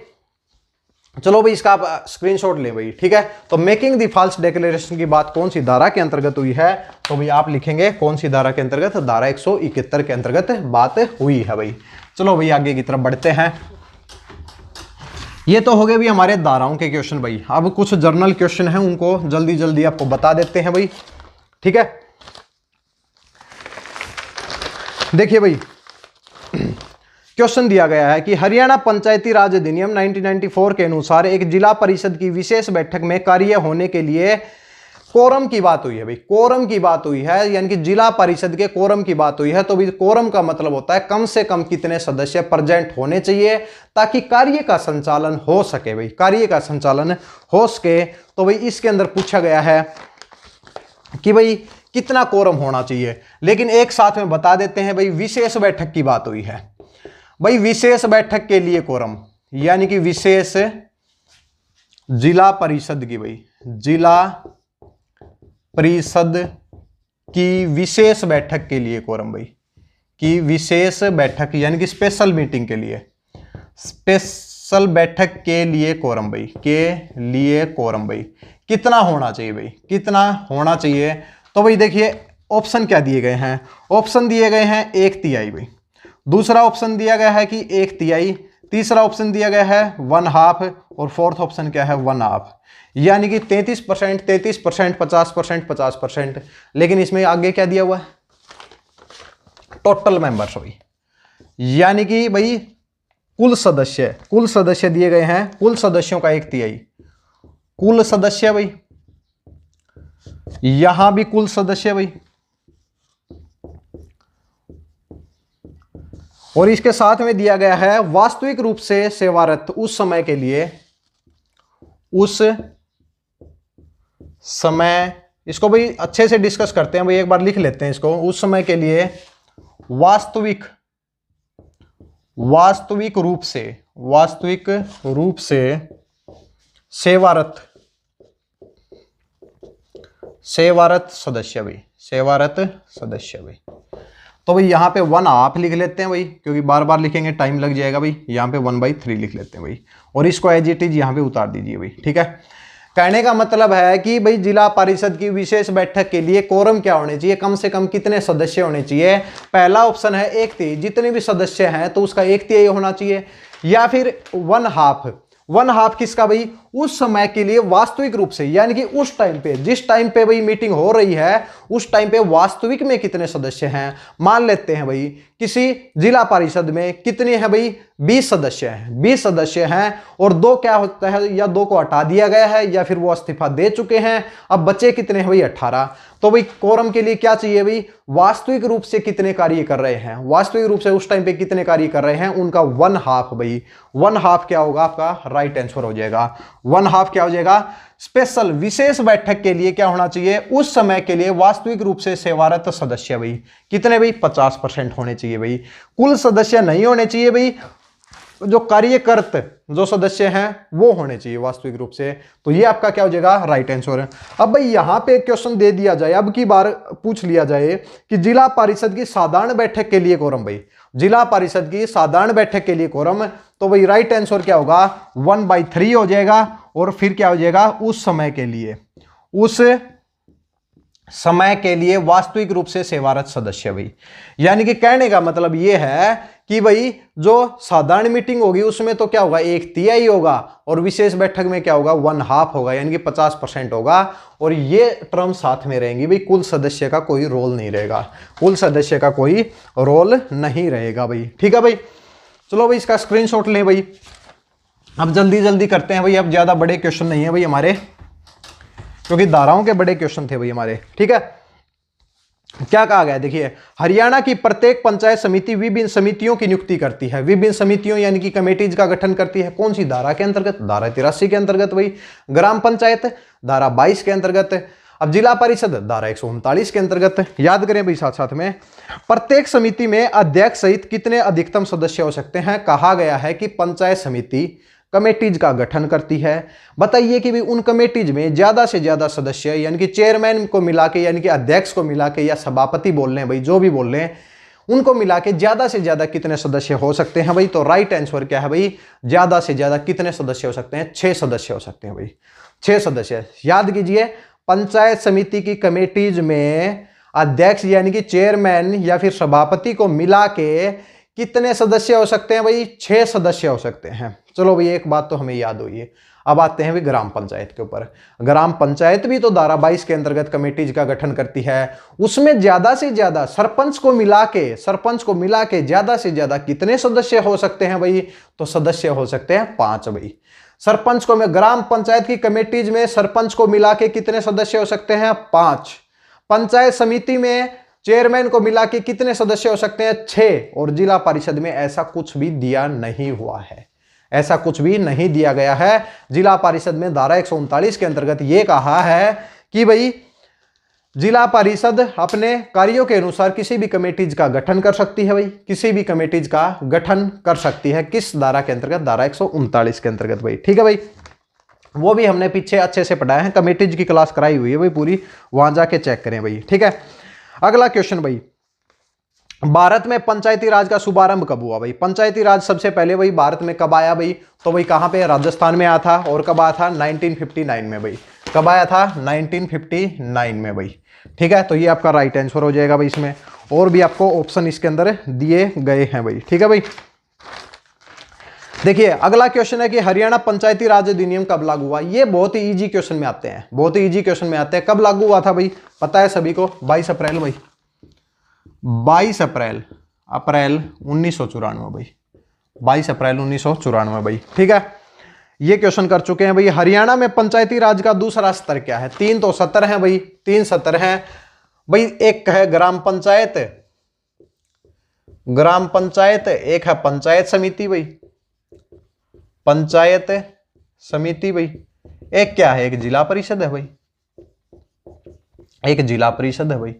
चलो भाई इसका आप स्क्रीनशॉट लें भाई, ठीक है। तो मेकिंग द फॉल्स डिक्लेरेशन की बात कौन सी धारा के अंतर्गत हुई है, तो भाई आप लिखेंगे कौन सी धारा के अंतर्गत, धारा 171 के अंतर्गत बात हुई है भाई। चलो भाई आगे की तरफ बढ़ते हैं। ये तो हो गए भी हमारे धाराओं के क्वेश्चन भाई। अब कुछ जर्नल क्वेश्चन हैं उनको जल्दी जल्दी आपको बता देते हैं भाई, ठीक है। देखिए भाई क्वेश्चन दिया गया है कि हरियाणा पंचायती राज अधिनियम 1994 के अनुसार एक जिला परिषद की विशेष बैठक में कार्य होने के लिए कोरम की बात हुई है भाई, कोरम की बात हुई है, यानी कि जिला परिषद के कोरम की बात हुई है। तो भाई कोरम का मतलब होता है कम से कम कितने सदस्य प्रेजेंट होने चाहिए ताकि कार्य का संचालन हो सके भाई, कार्य का संचालन हो सके। तो भाई इसके अंदर पूछा गया है कि भाई कितना कोरम होना चाहिए, लेकिन एक साथ में बता देते हैं भाई विशेष बैठक की बात हुई है भाई, विशेष बैठक के लिए कोरम यानी कि विशेष जिला परिषद की भाई, जिला परिषद की विशेष बैठक के लिए कोरम भाई, की विशेष बैठक यानी कि स्पेशल मीटिंग के लिए, स्पेशल बैठक के लिए कोरम भाई, के लिए कोरम भाई कितना होना चाहिए भाई, कितना होना चाहिए? तो भाई देखिए ऑप्शन क्या दिए गए हैं, ऑप्शन दिए गए हैं 1/3 भाई, दूसरा ऑप्शन दिया गया है कि 1/3, तीसरा ऑप्शन दिया गया है 1/2 और फोर्थ ऑप्शन क्या है 1/2, यानी कि 33%, 33%, 50%, 50%। लेकिन इसमें आगे क्या दिया हुआ है, टोटल मेंबर्स भाई, यानी कि भाई कुल सदस्य दिए गए हैं, कुल सदस्यों का 1/3, कुल सदस्य भाई, यहां भी कुल सदस्य भाई, और इसके साथ में दिया गया है वास्तविक रूप से सेवारत उस समय के लिए, उस समय, इसको भाई अच्छे से डिस्कस करते हैं भाई, एक बार लिख लेते हैं इसको, उस समय के लिए वास्तविक रूप से सेवारत सदस्य भाई, सेवारत सदस्य भाई। तो भाई यहां पे 1/2 लिख लेते हैं भाई, क्योंकि बार बार लिखेंगे टाइम लग जाएगा भाई। यहां पे 1/3 लिख लेते हैं भाई, और इसको एज इट इज यहां पे उतार दीजिए भाई, ठीक है। कहने का मतलब है कि भाई जिला परिषद की विशेष बैठक के लिए कोरम क्या होने चाहिए, कम से कम कितने सदस्य होने चाहिए। पहला ऑप्शन है 1/3, जितने भी सदस्य हैं तो उसका 1/3 होना चाहिए, या फिर 1/2 किसका भाई, उस समय के लिए वास्तविक रूप से, यानी कि उस टाइम पे, जिस टाइम पे भाई मीटिंग हो रही है उस टाइम पे वास्तविक में कितने सदस्य हैं। मान लेते हैं भाई किसी जिला परिषद में कितने हैं भाई, 20 सदस्य हैं, 20 सदस्य हैं, और 2 क्या होता है, या 2 को हटा दिया गया है या फिर वो इस्तीफा दे चुके हैं, अब बचे कितने हैं भाई 18। तो भाई कोरम के लिए क्या चाहिए भाई, वास्तविक रूप से कितने कार्य कर रहे हैं, वास्तविक रूप से उस टाइम पे कितने कार्य कर रहे हैं, उनका 1/2 भाई, 1/2 क्या होगा आपका राइट आंसर हो जाएगा। 1/2 क्या हो जाएगा, स्पेशल विशेष बैठक के लिए क्या होना चाहिए, उस समय के लिए वास्तविक रूप से सेवारत सदस्य भाई कितने भाई, 50% होने चाहिए भाई। कुल सदस्य नहीं होने चाहिए भाई, जो कार्यकर्त जो सदस्य हैं वो होने चाहिए वास्तविक रूप से। तो ये आपका क्या हो जाएगा राइट आंसर। अब भाई यहां पे एक क्वेश्चन दे दिया जाए, अब की बार पूछ लिया जाए कि जिला परिषद की साधारण बैठक के लिए कोरम भाई, जिला परिषद की साधारण बैठक के लिए कोरम, तो भाई राइट आंसर क्या होगा 1/3 हो जाएगा, और फिर क्या हो जाएगा उस समय के लिए, उस समय के लिए वास्तविक रूप से सेवारत सदस्य भाई। यानी कि कहने का मतलब यह है कि भाई जो साधारण मीटिंग होगी उसमें तो क्या होगा 1/3 होगा, और विशेष बैठक में क्या होगा 1/2 होगा, यानी कि 50% होगा, और ये टर्म साथ में रहेंगी भाई। कुल सदस्य का कोई रोल नहीं रहेगा, कुल सदस्य का कोई रोल नहीं रहेगा भाई, ठीक है भाई। चलो भाई इसका स्क्रीनशॉट लें भाई, अब जल्दी जल्दी करते हैं भाई, अब ज्यादा बड़े क्वेश्चन नहीं है भाई हमारे, क्योंकि धाराओं के बड़े क्वेश्चन थे भाई हमारे, ठीक है। क्या कहा गया देखिए, हरियाणा की प्रत्येक पंचायत समिति विभिन्न समितियों की नियुक्ति करती है, विभिन्न समितियों यानी कि कमेटीज का गठन करती है। कौन सी धारा के अंतर्गत, धारा 83 के अंतर्गत भाई। ग्राम पंचायत धारा 22 के अंतर्गत। अब जिला परिषद धारा 139 के अंतर्गत। याद करें भाई साथ साथ में, प्रत्येक समिति में अध्यक्ष सहित कितने अधिकतम सदस्य हो सकते हैं। कहा गया है कि पंचायत समिति कमेटीज का गठन करती है। बताइए कि भी उन कमेटीज में ज्यादा से ज्यादा सदस्य, यानी कि चेयरमैन को मिला के, यानी कि अध्यक्ष को मिला के, या सभापति बोल लें भाई, जो भी बोल लें, उनको मिला के ज्यादा से ज्यादा कितने सदस्य हो सकते हैं भाई। तो राइट आंसर क्या है भाई, ज्यादा से ज्यादा कितने सदस्य हो सकते हैं, 6 सदस्य हो सकते हैं भाई, 6 सदस्य। याद कीजिए, पंचायत समिति की कमेटीज में अध्यक्ष यानी कि चेयरमैन या फिर सभापति को मिला के कितने सदस्य हो सकते हैं भाई, 6 सदस्य हो सकते हैं। चलो भाई एक बात तो हमें याद हुई है। अब आते हैं भाई ग्राम पंचायत के ऊपर। ग्राम पंचायत भी तो धारा 22 के अंतर्गत कमेटीज का गठन करती है। उसमें ज्यादा से ज्यादा सरपंच को मिला के ज्यादा से ज्यादा कितने सदस्य हो सकते हैं भाई, तो सदस्य हो सकते हैं 5 भाई। सरपंच को, ग्राम पंचायत की कमेटीज में सरपंच को मिला के कितने सदस्य हो सकते हैं, 5। पंचायत समिति में चेयरमैन को मिला के कितने सदस्य हो सकते हैं, 6। और जिला परिषद में ऐसा कुछ भी दिया नहीं हुआ है, ऐसा कुछ भी नहीं दिया गया है। जिला परिषद में धारा 139 के अंतर्गत यह कहा है कि भाई जिला परिषद अपने कार्यों के अनुसार किसी भी कमेटीज का गठन कर सकती है भाई, किसी भी कमेटीज का गठन कर सकती है। किस धारा के अंतर्गत, धारा 139 के अंतर्गत भाई, ठीक है भाई। वो भी हमने पीछे अच्छे से पढ़ाया है, कमेटीज की क्लास कराई हुई है भाई पूरी, वहां जाके चेक करें भाई, ठीक है। अगला क्वेश्चन भाई, भारत में पंचायती राज का शुभारंभ कब हुआ भाई? पंचायती राज सबसे पहले भाई भारत में कब आया भाई? तो भाई कहां पे? राजस्थान में आया था। और कब आया था? 1959 में भाई। कब आया था? 1959 में भाई। ठीक है, तो ये आपका राइट आंसर हो जाएगा भाई। इसमें और भी आपको ऑप्शन इसके अंदर दिए गए हैं भाई। ठीक है भाई। देखिए अगला क्वेश्चन है कि हरियाणा पंचायती राज अधिनियम कब लागू हुआ? ये बहुत ही इजी क्वेश्चन में आते हैं, बहुत ही इजी क्वेश्चन में आते हैं। कब लागू हुआ था भाई? पता है सभी को? 22 अप्रैल भाई। 22 अप्रैल 1994 भाई। 22 अप्रैल 1994 भाई। ठीक है, ये क्वेश्चन कर चुके हैं भाई। हरियाणा में पंचायती राज का दूसरा स्तर क्या है? 3 तो सत्र हैं भाई, 3 सत्र हैं भाई। एक है ग्राम पंचायत, ग्राम पंचायत, एक है पंचायत समिति भाई, पंचायत समिति भाई। एक क्या है? एक जिला परिषद है भाई, एक जिला परिषद है भाई।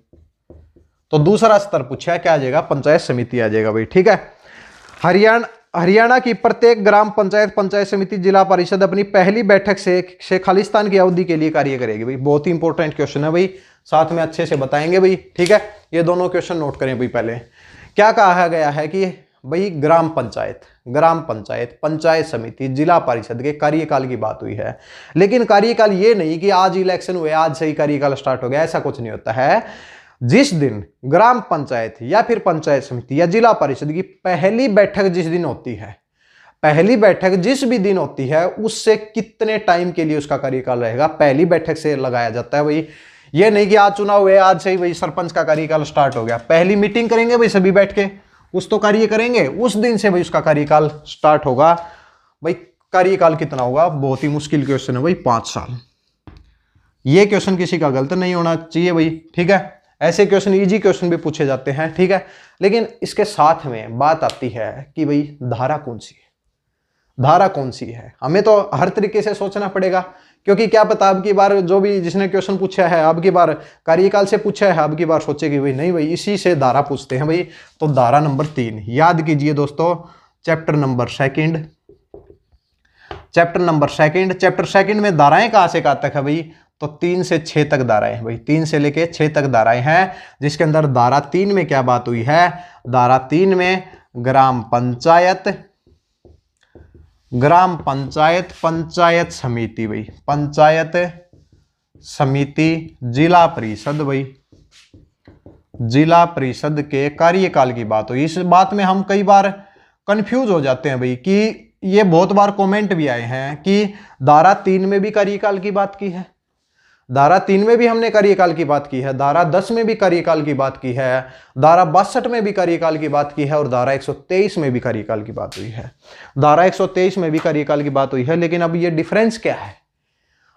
तो दूसरा स्तर पूछा है, क्या आ जाएगा? पंचायत समिति आ जाएगा भाई। ठीक है, हरियाणा की प्रत्येक ग्राम पंचायत, पंचायत समिति, जिला परिषद अपनी पहली बैठक से खालिस्तान की अवधि के लिए कार्य करेगी भाई। बहुत ही इंपॉर्टेंट क्वेश्चन है भाई, साथ में अच्छे से बताएंगे भाई। ठीक है, ये दोनों क्वेश्चन नोट करें भाई। पहले क्या कहा गया है कि भाई ग्राम पंचायत, ग्राम पंचायत, पंचायत समिति, जिला परिषद के कार्यकाल की बात हुई है। लेकिन कार्यकाल ये नहीं कि आज इलेक्शन हुए आज से ही कार्यकाल स्टार्ट हो गया, ऐसा कुछ नहीं होता है। जिस दिन ग्राम पंचायत या फिर पंचायत समिति या जिला परिषद की पहली बैठक जिस दिन होती है, पहली बैठक जिस भी दिन होती है, उससे कितने टाइम के लिए उसका कार्यकाल रहेगा, पहली बैठक से लगाया जाता है भाई। ये नहीं कि आज चुनाव हुए आज से ही भाई सरपंच का कार्यकाल स्टार्ट हो गया। पहली मीटिंग करेंगे भाई सभी बैठ के, उस तो कार्य करेंगे, उस दिन से भाई उसका कार्यकाल स्टार्ट होगा भाई। कार्यकाल कितना होगा? बहुत ही मुश्किल क्वेश्चन है भाई, 5 साल। ये क्वेश्चन किसी का गलत नहीं होना चाहिए भाई। ठीक है, ऐसे क्वेश्चन, इजी क्वेश्चन भी पूछे जाते हैं। ठीक है, लेकिन इसके साथ में बात आती है कि भाई धारा कौन सी है, धारा कौन सी है। हमें तो हर तरीके से सोचना पड़ेगा, क्योंकि क्या पता अब की बार जो भी जिसने क्वेश्चन पूछा है, अब की बार कार्यकाल से पूछा है, अब की बार सोचे कि भाई नहीं भाई इसी से धारा पूछते हैं भाई। तो धारा नंबर 3 याद कीजिए दोस्तों, chapter number 2, chapter number 2, chapter 2 में धाराएं कहां से कहां तक है भाई? तो 3 से 6 तक धाराएं भाई, 3 से लेके 6 तक धाराएं हैं। जिसके अंदर धारा 3 में क्या बात हुई है? धारा 3 में ग्राम पंचायत, ग्राम पंचायत, पंचायत समिति भाई, पंचायत समिति, जिला परिषद भाई, जिला परिषद के कार्यकाल की बात हुई। इस बात में हम कई बार कंफ्यूज हो जाते हैं भाई, कि ये बहुत बार कमेंट भी आए हैं कि धारा 3 में भी कार्यकाल की बात की है, धारा 3 में भी हमने कार्यकाल की बात की है, धारा 10 में भी कार्यकाल की बात की है, धारा 62 में भी कार्यकाल की बात की है, और धारा 123 में भी कार्यकाल की बात हुई है। धारा 123 में भी कार्यकाल की बात हुई है। लेकिन अब ये डिफरेंस क्या है,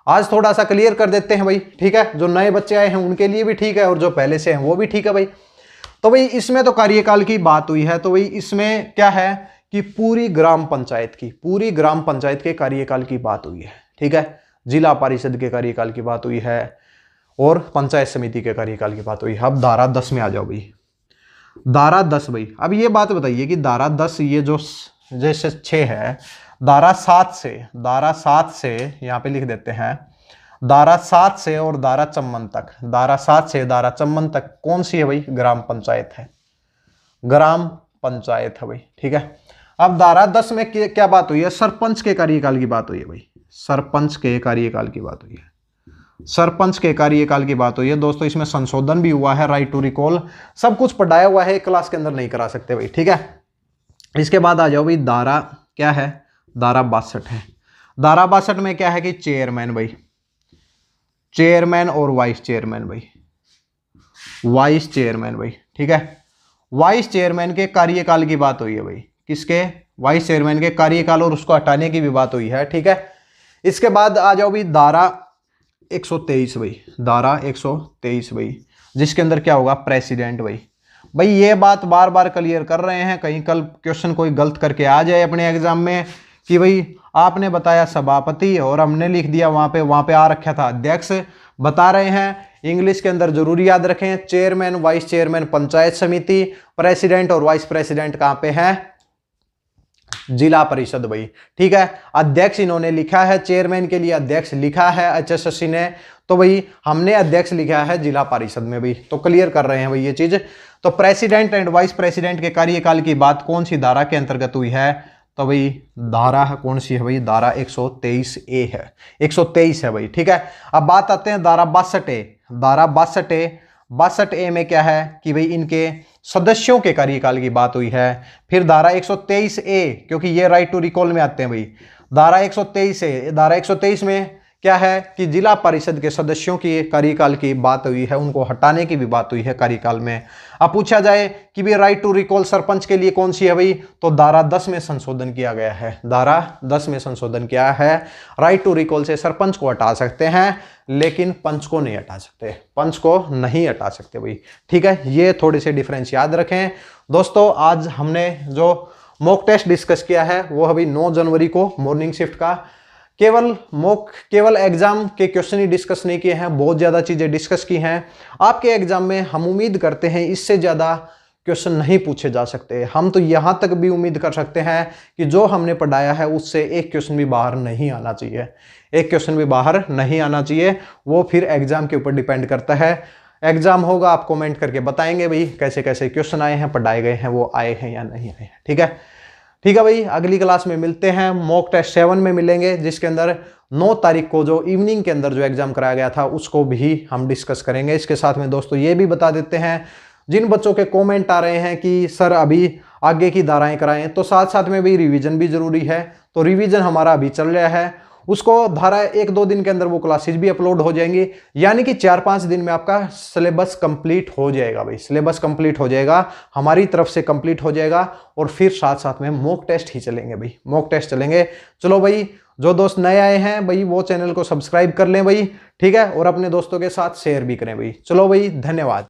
आज थोड़ा सा क्लियर कर देते हैं भाई। ठीक है, जो नए बच्चे आए हैं उनके लिए भी ठीक है, और जो पहले से हैं वो भी ठीक है भाई। तो भाई इसमें तो कार्यकाल की बात हुई है, तो भाई इसमें क्या है कि पूरी ग्राम पंचायत की, पूरी ग्राम पंचायत के कार्यकाल की बात हुई है। ठीक है, जिला परिषद के कार्यकाल की बात हुई है, और पंचायत समिति के कार्यकाल की बात हुई है। अब धारा 10 में आ जाओ भाई, धारा 10 भाई। अब ये बात बताइए कि धारा 10 ये जो जैसे 6 है, धारा 7 से, धारा 7 से यहाँ पे लिख देते हैं, धारा 7 से और धारा 54 तक, धारा 7 से धारा 54 तक कौन सी है भाई? ग्राम पंचायत है, ग्राम पंचायत है भाई। ठीक है, अब धारा 10 में क्या बात हुई है? सरपंच के कार्यकाल की बात हुई है भाई, सरपंच के कार्यकाल की बात हुई है, सरपंच के कार्यकाल की बात हुई है दोस्तों। इसमें संशोधन भी हुआ है, राइट टू रिकॉल, सब कुछ पढ़ाया हुआ है, क्लास के अंदर नहीं करा सकते भाई। ठीक है, इसके बाद आ जाओ भाई, धारा क्या है? धारा 62 है। धारा 62 में क्या है कि चेयरमैन भाई, चेयरमैन और वाइस चेयरमैन भाई, वाइस चेयरमैन भाई। ठीक है, वाइस चेयरमैन के कार्यकाल की बात हुई है भाई, किसके? वाइस चेयरमैन के कार्यकाल, और उसको हटाने की भी बात हुई है। ठीक है, इसके बाद आ जाओ भाई धारा 123 भाई, धारा 123 भाई, जिसके अंदर क्या होगा? प्रेसिडेंट भाई। भाई ये बात बार बार क्लियर कर रहे हैं, कहीं कल क्वेश्चन कोई गलत करके आ जाए अपने एग्जाम में कि भाई आपने बताया सभापति और हमने लिख दिया वहां पे आ रखा था अध्यक्ष। बता रहे हैं इंग्लिश के अंदर जरूर याद रखें, चेयरमैन, वाइस चेयरमैन पंचायत समिति, प्रेसिडेंट और वाइस प्रेसिडेंट कहां पे हैं? जिला परिषद भाई। ठीक है, अध्यक्ष इन्होंने लिखा है, चेयरमैन के लिए अध्यक्ष लिखा है HSSC ने, तो भाई हमने अध्यक्ष लिखा है जिला परिषद में भाई, तो क्लियर कर रहे हैं भाई ये चीज। तो प्रेसिडेंट एंड वाइस प्रेसिडेंट के कार्यकाल की बात कौन सी धारा के अंतर्गत हुई है, तो भाई धारा कौन सी है भाई, धारा 123A है, 123 है भाई, ठीक है। अब बात आते हैं धारा 62A, धारा 62A में क्या है कि भाई इनके सदस्यों के कार्यकाल की बात हुई है। फिर धारा 123A, क्योंकि ये राइट टू रिकॉल में आते हैं भाई, धारा 123A, धारा 123 में क्या है कि जिला परिषद के सदस्यों की कार्यकाल की बात हुई है, उनको हटाने की भी बात हुई है कार्यकाल में। अब पूछा जाए कि भी राइट टू रिकॉल सरपंच के लिए कौन सी है भाई, तो धारा 10 में संशोधन किया गया है, धारा 10 में संशोधन किया है। राइट टू रिकॉल से सरपंच को हटा सकते हैं लेकिन पंच को नहीं हटा सकते, पंच को नहीं हटा सकते भाई, ठीक है। ये थोड़े से डिफरेंस याद रखें दोस्तों। आज हमने जो मॉक टेस्ट डिस्कस किया है वो अभी 9 जनवरी को मॉर्निंग शिफ्ट का, केवल एग्जाम के क्वेश्चन ही डिस्कस नहीं किए हैं, बहुत ज़्यादा चीज़ें डिस्कस की हैं। आपके एग्जाम में हम उम्मीद करते हैं इससे ज़्यादा क्वेश्चन नहीं पूछे जा सकते। हम तो यहाँ तक भी उम्मीद कर सकते हैं कि जो हमने पढ़ाया है उससे एक क्वेश्चन भी बाहर नहीं आना चाहिए, एक क्वेश्चन भी बाहर नहीं आना चाहिए। वो फिर एग्जाम के ऊपर डिपेंड करता है। एग्जाम होगा, आप कमेंट करके बताएंगे भाई कैसे कैसे क्वेश्चन आए हैं, पढ़ाए गए हैं, वो आए हैं या नहीं आए हैं, ठीक है। ठीक है भाई, अगली क्लास में मिलते हैं। मॉक टेस्ट 7 में मिलेंगे, जिसके अंदर 9 तारीख को जो इवनिंग के अंदर जो एग्जाम कराया गया था उसको भी हम डिस्कस करेंगे। इसके साथ में दोस्तों ये भी बता देते हैं, जिन बच्चों के कमेंट आ रहे हैं कि सर अभी आगे की धाराएं कराएं, तो साथ साथ में भी रिवीजन भी जरूरी है। तो रिवीजन हमारा अभी चल रहा है, उसको धारा 1-2 दिन के अंदर वो क्लासेज भी अपलोड हो जाएंगी, यानी कि 4-5 दिन में आपका सिलेबस कंप्लीट हो जाएगा भाई, सिलेबस कंप्लीट हो जाएगा, हमारी तरफ से कंप्लीट हो जाएगा। और फिर साथ साथ में मॉक टेस्ट ही चलेंगे भाई, मॉक टेस्ट चलेंगे। चलो भाई, जो दोस्त नए आए हैं भाई वो चैनल को सब्सक्राइब कर लें भाई, ठीक है, और अपने दोस्तों के साथ शेयर भी करें भाई। चलो भाई, धन्यवाद।